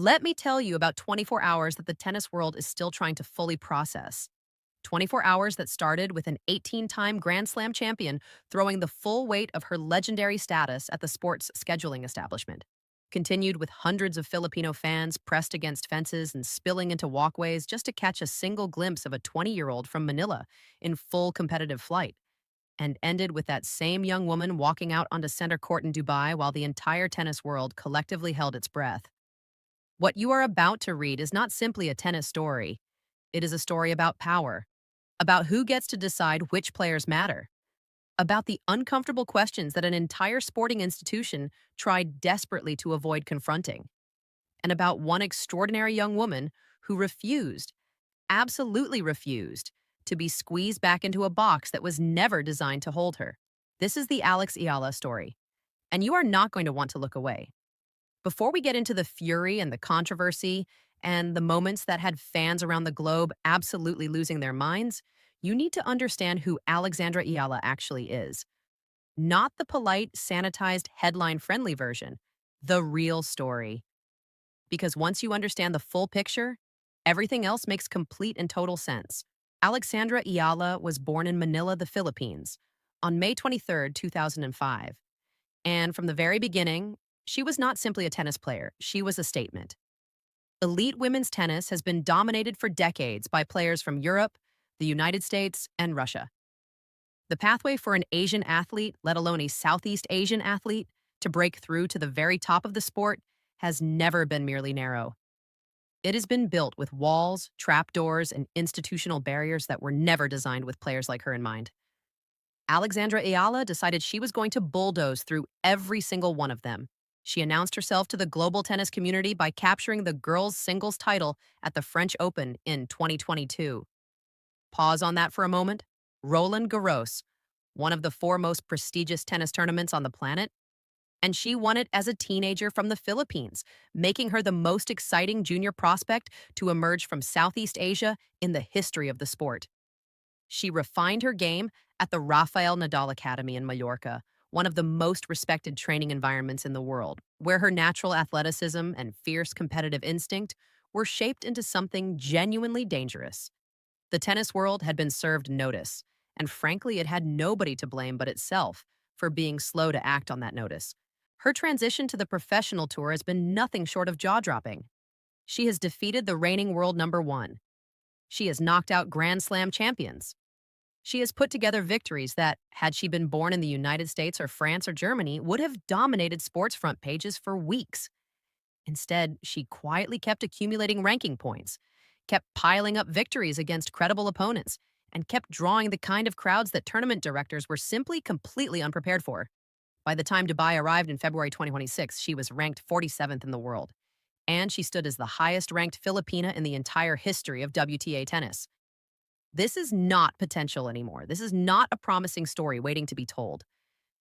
Let me tell you about 24 hours that the tennis world is still trying to fully process. 24 hours that started with an 18-time Grand Slam champion throwing the full weight of her legendary status at the sport's scheduling establishment. Continued with hundreds of Filipino fans pressed against fences and spilling into walkways just to catch a single glimpse of a 20-year-old from Manila in full competitive flight. And ended with that same young woman walking out onto center court in Dubai while the entire tennis world collectively held its breath. What you are about to read is not simply a tennis story. It is a story about power, about who gets to decide which players matter, about the uncomfortable questions that an entire sporting institution tried desperately to avoid confronting, and about one extraordinary young woman who refused, absolutely refused, to be squeezed back into a box that was never designed to hold her. This is the Eala story, and you are not going to want to look away. Before we get into the fury and the controversy and the moments that had fans around the globe absolutely losing their minds, you need to understand who Alexandra Eala actually is. Not the polite, sanitized, headline-friendly version, the real story. Because once you understand the full picture, everything else makes complete and total sense. Alexandra Eala was born in Manila, the Philippines, on May 23, 2005. And from the very beginning, she was not simply a tennis player, she was a statement. Elite women's tennis has been dominated for decades by players from Europe, the United States, and Russia. The pathway for an Asian athlete, let alone a Southeast Asian athlete, to break through to the very top of the sport has never been merely narrow. It has been built with walls, trapdoors, and institutional barriers that were never designed with players like her in mind. Alexandra Eala decided she was going to bulldoze through every single one of them. She announced herself to the global tennis community by capturing the girls' singles title at the French Open in 2022. Pause on that for a moment. Roland Garros, one of the four most prestigious tennis tournaments on the planet, and she won it as a teenager from the Philippines, making her the most exciting junior prospect to emerge from Southeast Asia in the history of the sport. She refined her game at the Rafael Nadal Academy in Mallorca, one of the most respected training environments in the world, where her natural athleticism and fierce competitive instinct were shaped into something genuinely dangerous. The tennis world had been served notice, and frankly, it had nobody to blame but itself for being slow to act on that notice. Her transition to the professional tour has been nothing short of jaw-dropping. She has defeated the reigning world number one. She has knocked out Grand Slam champions. She has put together victories that, had she been born in the United States or France or Germany, would have dominated sports front pages for weeks. Instead, she quietly kept accumulating ranking points, kept piling up victories against credible opponents, and kept drawing the kind of crowds that tournament directors were simply completely unprepared for. By the time Dubai arrived in February 2026, she was ranked 47th in the world, and she stood as the highest-ranked Filipina in the entire history of WTA tennis. This is not potential anymore. This is not a promising story waiting to be told.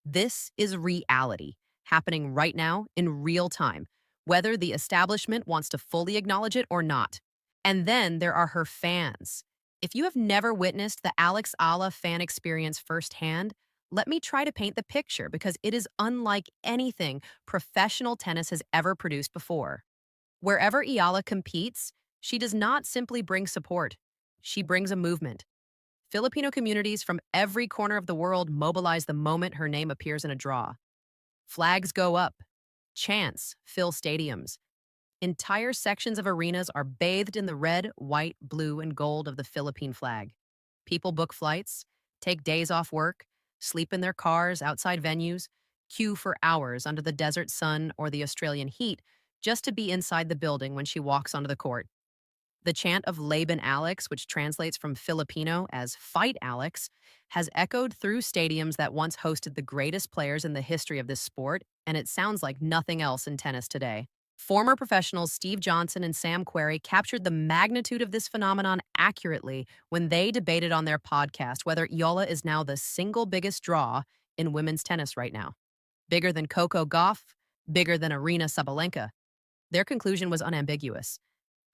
This is reality, happening right now in real time, whether the establishment wants to fully acknowledge it or not. And then there are her fans. If you have never witnessed the Alex Ala fan experience firsthand, let me try to paint the picture because it is unlike anything professional tennis has ever produced before. Wherever Eala competes, she does not simply bring support. She brings a movement. Filipino communities from every corner of the world mobilize the moment her name appears in a draw. Flags go up. Chants fill stadiums. Entire sections of arenas are bathed in the red, white, blue, and gold of the Philippine flag. People book flights, take days off work, sleep in their cars outside venues, queue for hours under the desert sun or the Australian heat just to be inside the building when she walks onto the court. The chant of Laban Alex, which translates from Filipino as Fight Alex, has echoed through stadiums that once hosted the greatest players in the history of this sport, and it sounds like nothing else in tennis today. Former professionals Steve Johnson and Sam Querrey captured the magnitude of this phenomenon accurately when they debated on their podcast whether Eala is now the single biggest draw in women's tennis right now. Bigger than Coco Gauff, bigger than Arina Sabalenka. Their conclusion was unambiguous.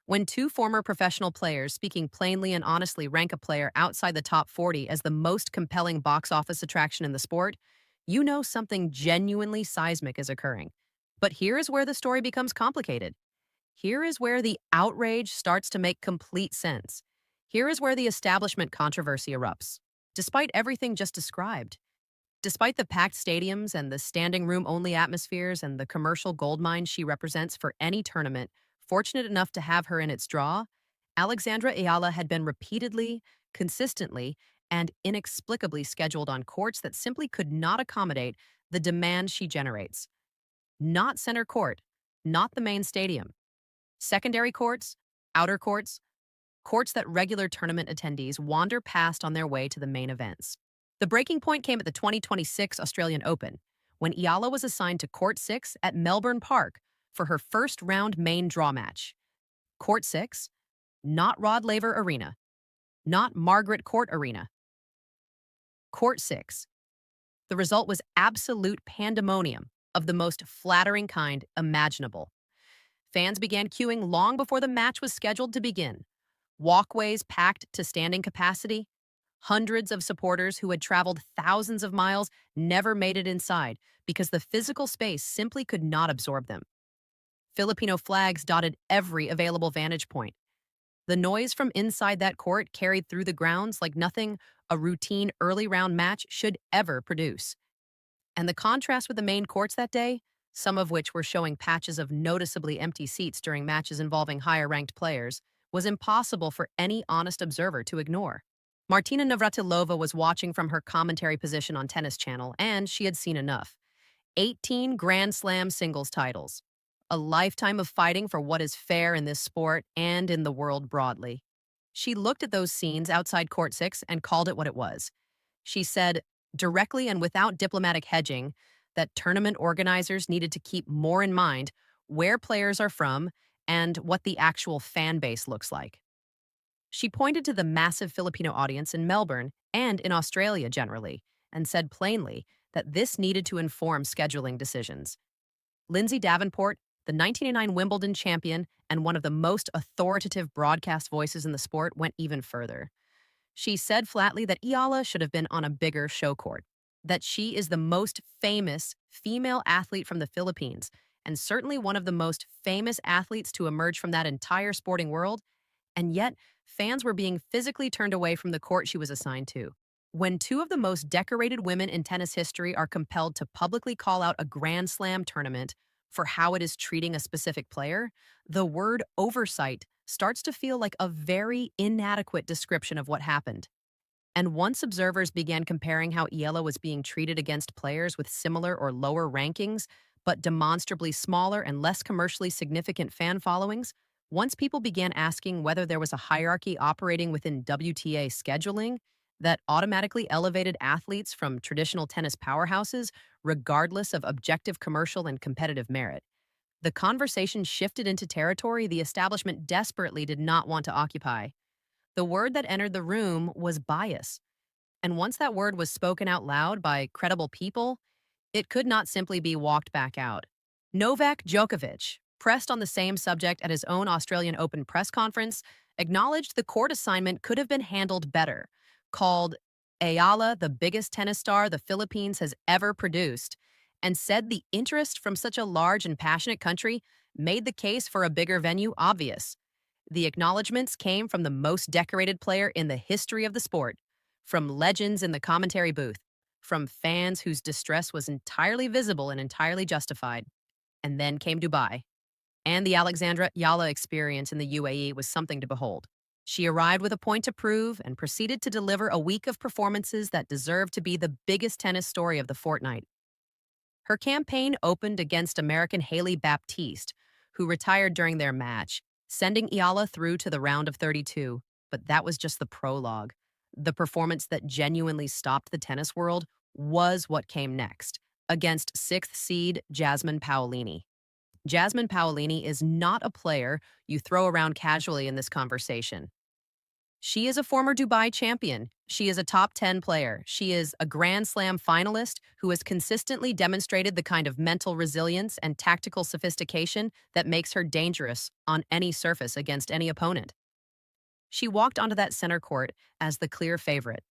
When two former professional players speaking plainly and honestly rank a player outside the top 40 as the most compelling box office attraction in the sport, you know something genuinely seismic is occurring. But here is where the story becomes complicated. Here is where the outrage starts to make complete sense. Here is where the establishment controversy erupts. Despite everything just described, despite the packed stadiums and the standing room only atmospheres and the commercial goldmine she represents for any tournament fortunate enough to have her in its draw, Alexandra Eala had been repeatedly, consistently, and inexplicably scheduled on courts that simply could not accommodate the demand she generates. Not center court, not the main stadium. Secondary courts, outer courts, courts that regular tournament attendees wander past on their way to the main events. The breaking point came at the 2026 Australian Open, when Eala was assigned to Court 6 at Melbourne Park for her first round main draw match. Court 6, not Rod Laver Arena, not Margaret Court Arena. Court 6. The result was absolute pandemonium of the most flattering kind imaginable. Fans began queuing long before the match was scheduled to begin. Walkways packed to standing capacity. Hundreds of supporters who had traveled thousands of miles never made it inside because the physical space simply could not absorb them. Filipino flags dotted every available vantage point. The noise from inside that court carried through the grounds like nothing a routine early round match should ever produce. And the contrast with the main courts that day, some of which were showing patches of noticeably empty seats during matches involving higher-ranked players, was impossible for any honest observer to ignore. Martina Navratilova was watching from her commentary position on Tennis Channel, and she had seen enough. 18 Grand Slam singles titles. A lifetime of fighting for what is fair in this sport and in the world broadly. She looked at those scenes outside Court 6 and called it what it was. She said, directly and without diplomatic hedging, that tournament organizers needed to keep more in mind where players are from and what the actual fan base looks like. She pointed to the massive Filipino audience in Melbourne and in Australia generally, and said plainly that this needed to inform scheduling decisions. Lindsay Davenport, the 1989 Wimbledon champion and one of the most authoritative broadcast voices in the sport, went even further. She said flatly that Eala should have been on a bigger show court, that she is the most famous female athlete from the Philippines, and certainly one of the most famous athletes to emerge from that entire sporting world, and yet fans were being physically turned away from the court she was assigned to. When two of the most decorated women in tennis history are compelled to publicly call out a Grand Slam tournament for how it is treating a specific player, the word oversight starts to feel like a very inadequate description of what happened. And once observers began comparing how Eala was being treated against players with similar or lower rankings, but demonstrably smaller and less commercially significant fan followings, once people began asking whether there was a hierarchy operating within WTA scheduling that automatically elevated athletes from traditional tennis powerhouses, regardless of objective commercial and competitive merit, the conversation shifted into territory the establishment desperately did not want to occupy. The word that entered the room was bias. And once that word was spoken out loud by credible people, it could not simply be walked back out. Novak Djokovic, pressed on the same subject at his own Australian Open press conference, acknowledged the court assignment could have been handled better, called Eala the biggest tennis star the Philippines has ever produced, and said the interest from such a large and passionate country made the case for a bigger venue obvious. The acknowledgments came from the most decorated player in the history of the sport, from legends in the commentary booth, from fans whose distress was entirely visible and entirely justified. And then came Dubai. And the Alexandra Eala experience in the UAE was something to behold. She arrived with a point to prove and proceeded to deliver a week of performances that deserved to be the biggest tennis story of the fortnight. Her campaign opened against American Hailey Baptiste, who retired during their match, sending Eala through to the round of 32. But that was just the prologue. The performance that genuinely stopped the tennis world was what came next, against sixth seed Jasmine Paolini. Jasmine Paolini is not a player you throw around casually in this conversation. She is a former Dubai champion. She is a top 10 player. She is a Grand Slam finalist who has consistently demonstrated the kind of mental resilience and tactical sophistication that makes her dangerous on any surface against any opponent. She walked onto that center court as the clear favorite.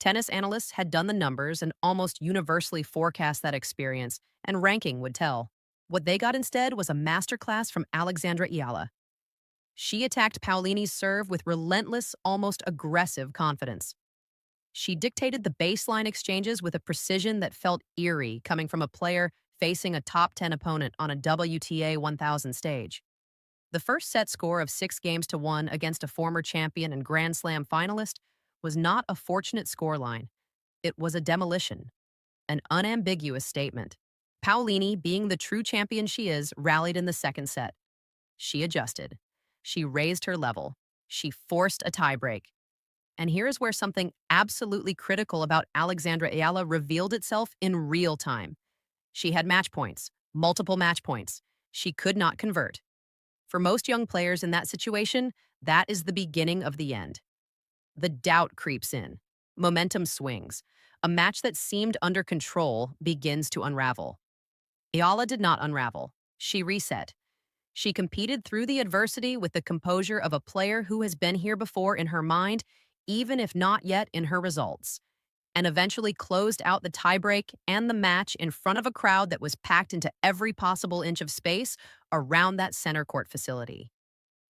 Tennis analysts had done the numbers and almost universally forecast that experience, and ranking would tell. What they got instead was a masterclass from Alexandra Eala. She attacked Paolini's serve with relentless, almost aggressive confidence. She dictated the baseline exchanges with a precision that felt eerie coming from a player facing a top 10 opponent on a WTA 1000 stage. The first set score of 6 games to 1 against a former champion and Grand Slam finalist was not a fortunate scoreline. It was a demolition, an unambiguous statement. Paolini, being the true champion she is, rallied in the second set. She adjusted. She raised her level. She forced a tiebreak. And here is where something absolutely critical about Alexandra Eala revealed itself in real time. She had match points, multiple match points. She could not convert. For most young players in that situation, that is the beginning of the end. The doubt creeps in. Momentum swings. A match that seemed under control begins to unravel. Eala did not unravel. She reset. She competed through the adversity with the composure of a player who has been here before in her mind, even if not yet in her results, and eventually closed out the tiebreak and the match in front of a crowd that was packed into every possible inch of space around that center court facility.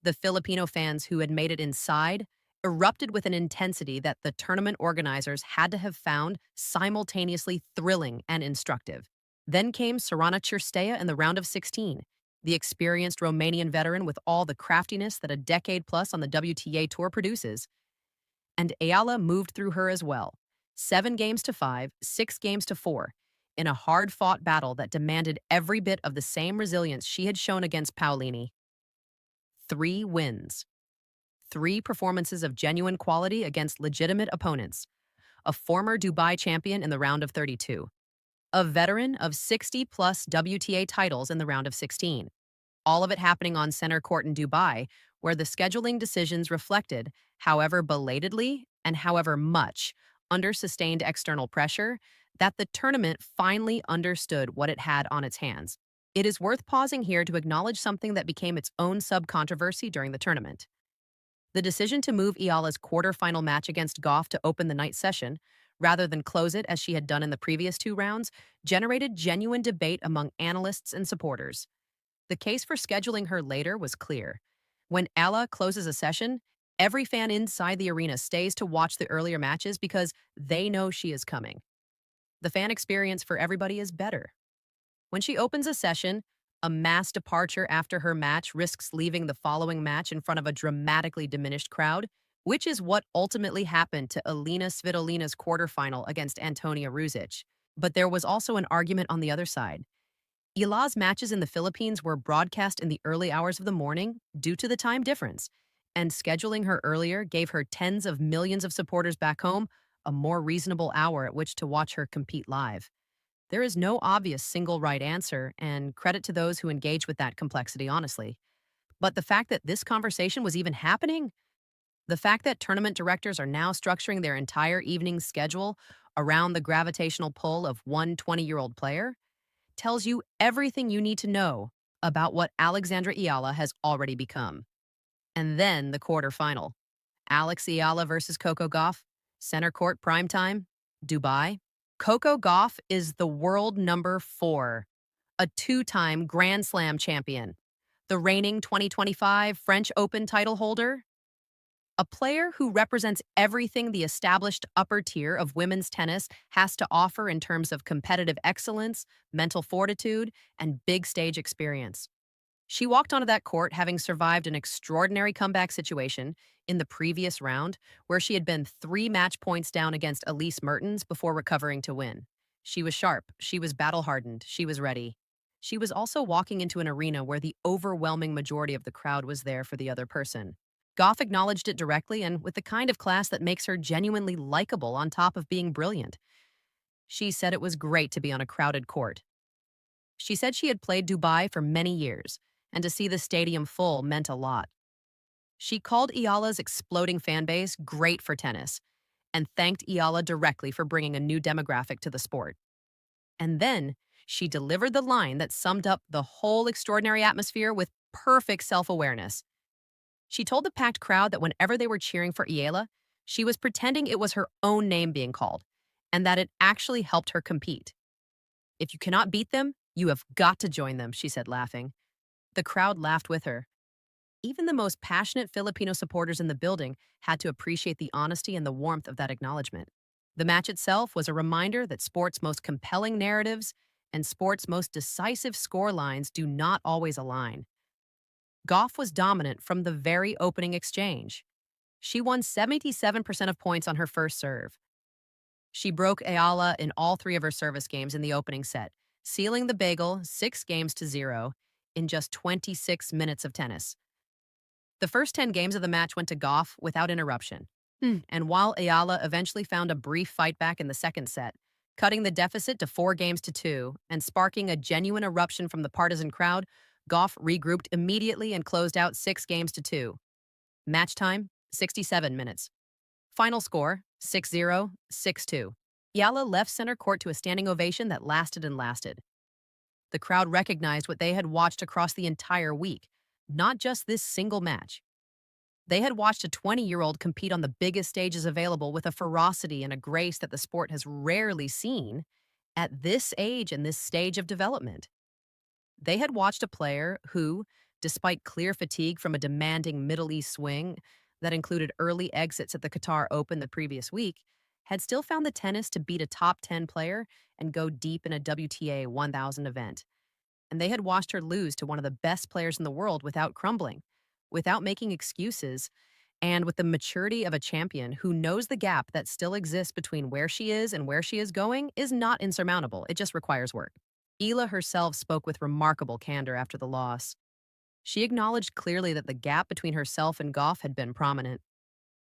The Filipino fans who had made it inside erupted with an intensity that the tournament organizers had to have found simultaneously thrilling and instructive. Then came Sorana Cirstea in the round of 16, the experienced Romanian veteran with all the craftiness that a decade plus on the WTA Tour produces. And Eala moved through her as well. 7 games to 5, 6 games to 4, in a hard-fought battle that demanded every bit of the same resilience she had shown against Paolini. 3 wins. 3 performances of genuine quality against legitimate opponents. A former Dubai champion in the round of 32. A veteran of 60-plus WTA titles in the round of 16. All of it happening on center court in Dubai, where the scheduling decisions reflected, however belatedly and however much, under sustained external pressure, that the tournament finally understood what it had on its hands. It is worth pausing here to acknowledge something that became its own sub-controversy during the tournament. The decision to move Eala's quarterfinal match against Goff to open the night session, rather than close it as she had done in the previous 2 rounds, generated genuine debate among analysts and supporters. The case for scheduling her later was clear. When Eala closes a session, every fan inside the arena stays to watch the earlier matches because they know she is coming. The fan experience for everybody is better. When she opens a session, a mass departure after her match risks leaving the following match in front of a dramatically diminished crowd, which is what ultimately happened to Alina Svitolina's quarterfinal against Antonia Ruzic. But there was also an argument on the other side. Eala's matches in the Philippines were broadcast in the early hours of the morning due to the time difference, and scheduling her earlier gave her tens of millions of supporters back home a more reasonable hour at which to watch her compete live. There is no obvious single right answer, and credit to those who engage with that complexity, honestly. But the fact that this conversation was even happening, the fact that tournament directors are now structuring their entire evening schedule around the gravitational pull of one 20-year-old player, tells you everything you need to know about what Alexandra Eala has already become. And then the quarterfinal. Alex Eala versus Coco Gauff, center court primetime, Dubai. Coco Gauff is the world number 4, a 2-time Grand Slam champion, the reigning 2025 French Open title holder, a player who represents everything the established upper tier of women's tennis has to offer in terms of competitive excellence, mental fortitude, and big stage experience. She walked onto that court having survived an extraordinary comeback situation in the previous round, where she had been 3 match points down against Elise Mertens before recovering to win. She was sharp, she was battle-hardened, she was ready. She was also walking into an arena where the overwhelming majority of the crowd was there for the other person. Goff acknowledged it directly and with the kind of class that makes her genuinely likable on top of being brilliant. She said it was great to be on a crowded court. She said she had played Dubai for many years, and to see the stadium full meant a lot. She called Eala's exploding fan base great for tennis and thanked Eala directly for bringing a new demographic to the sport. And then she delivered the line that summed up the whole extraordinary atmosphere with perfect self-awareness. She told the packed crowd that whenever they were cheering for Eala, she was pretending it was her own name being called, and that it actually helped her compete. If you cannot beat them, "You have got to join them," she said, laughing. The crowd laughed with her. Even the most passionate Filipino supporters in the building had to appreciate the honesty and the warmth of that acknowledgement. The match itself was a reminder that sport's most compelling narratives and sport's most decisive score lines do not always align. Goff was dominant from the very opening exchange. She won 77% of points on her first serve. She broke Eala in all three of her service games in the opening set, sealing the bagel 6 games to 0 in just 26 minutes of tennis. The first 10 games of the match went to Goff without interruption. And while Eala eventually found a brief fight back in the second set, cutting the deficit to 4 games to 2 and sparking a genuine eruption from the partisan crowd, Goff regrouped immediately and closed out 6 games to 2. Match time, 67 minutes. Final score, 6-0, 6-2. Eala left center court to a standing ovation that lasted and lasted. The crowd recognized what they had watched across the entire week, not just this single match. They had watched a 20-year-old compete on the biggest stages available with a ferocity and a grace that the sport has rarely seen at this age and this stage of development. They had watched a player who, despite clear fatigue from a demanding Middle East swing that included early exits at the Qatar Open the previous week, had still found the tennis to beat a top 10 player and go deep in a WTA 1000 event. And they had watched her lose to one of the best players in the world without crumbling, without making excuses, and with the maturity of a champion who knows the gap that still exists between where she is and where she is going is not insurmountable. It just requires work. Eala herself spoke with remarkable candor after the loss. She acknowledged clearly that the gap between herself and Goff had been prominent.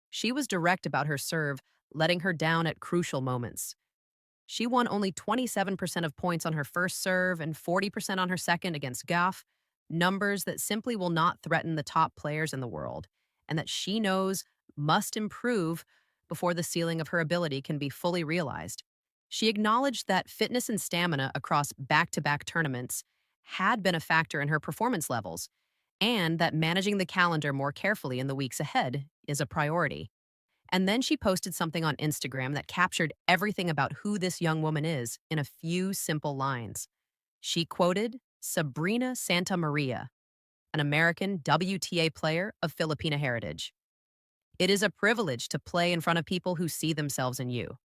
She was direct about her serve, letting her down at crucial moments. She won only 27% of points on her first serve and 40% on her second against Goff, numbers that simply will not threaten the top players in the world, and that she knows must improve before the ceiling of her ability can be fully realized. She acknowledged that fitness and stamina across back-to-back tournaments had been a factor in her performance levels, and that managing the calendar more carefully in the weeks ahead is a priority. And then she posted something on Instagram that captured everything about who this young woman is in a few simple lines. She quoted Sabrina Santamaria, an American WTA player of Filipina heritage. "It is a privilege to play in front of people who see themselves in you."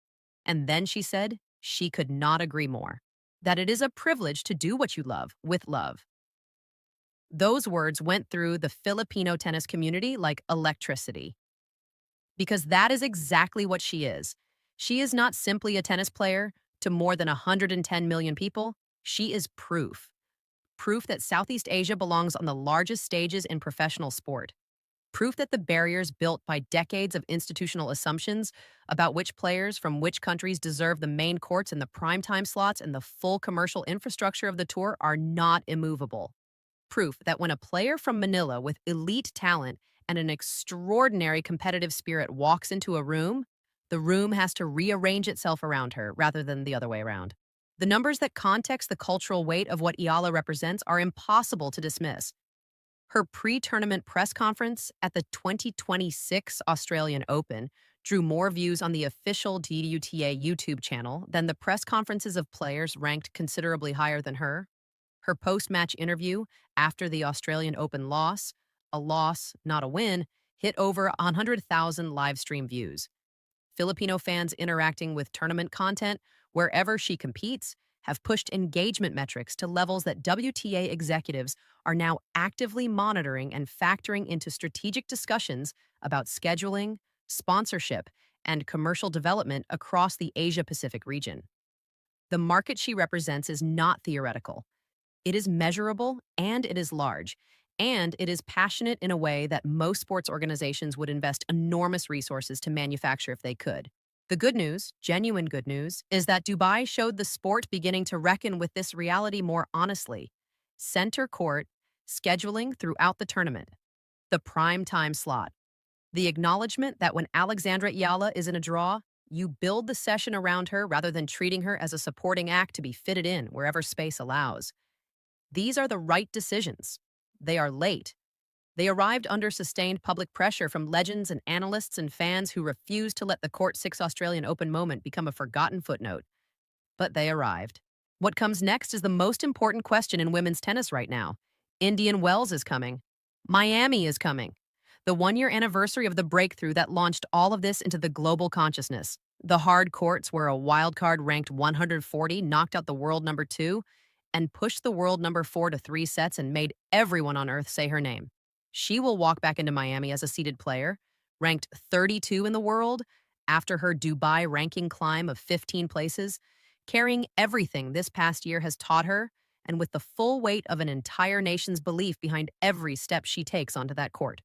And then she said she could not agree more, that it is a privilege to do what you love with love. Those words went through the Filipino tennis community like electricity. Because that is exactly what she is. She is not simply a tennis player to more than 110 million people. She is proof. Proof that Southeast Asia belongs on the largest stages in professional sport. Proof that the barriers built by decades of institutional assumptions about which players from which countries deserve the main courts and the primetime slots and the full commercial infrastructure of the tour are not immovable. Proof that when a player from Manila with elite talent and an extraordinary competitive spirit walks into a room, the room has to rearrange itself around her rather than the other way around. The numbers that context the cultural weight of what Eala represents are impossible to dismiss. Her pre-tournament press conference at the 2026 Australian Open drew more views on the official WTA YouTube channel than the press conferences of players ranked considerably higher than her. Her post-match interview after the Australian Open loss, a loss, not a win, hit over 100,000 live stream views. Filipino fans interacting with tournament content wherever she competes have pushed engagement metrics to levels that WTA executives are now actively monitoring and factoring into strategic discussions about scheduling, sponsorship, and commercial development across the Asia-Pacific region. The market she represents is not theoretical. It is measurable, and it is large, and it is passionate in a way that most sports organizations would invest enormous resources to manufacture if they could. The good news, genuine good news, is that Dubai showed the sport beginning to reckon with this reality more honestly. Center court, scheduling throughout the tournament, the prime time slot, the acknowledgement that when Alexandra Eala is in a draw, you build the session around her rather than treating her as a supporting act to be fitted in wherever space allows. These are the right decisions. They are late. They arrived under sustained public pressure from legends and analysts and fans who refused to let the Court 6 Australian Open moment become a forgotten footnote. But they arrived. What comes next is the most important question in women's tennis right now. Indian Wells is coming. Miami is coming. The 1 year anniversary of the breakthrough that launched all of this into the global consciousness. The hard courts where a wild card ranked 140 knocked out the world number two and pushed the world number four to 3 sets and made everyone on earth say her name. She will walk back into Miami as a seeded player, ranked 32 in the world after her Dubai ranking climb of 15 places, carrying everything this past year has taught her and with the full weight of an entire nation's belief behind every step she takes onto that court.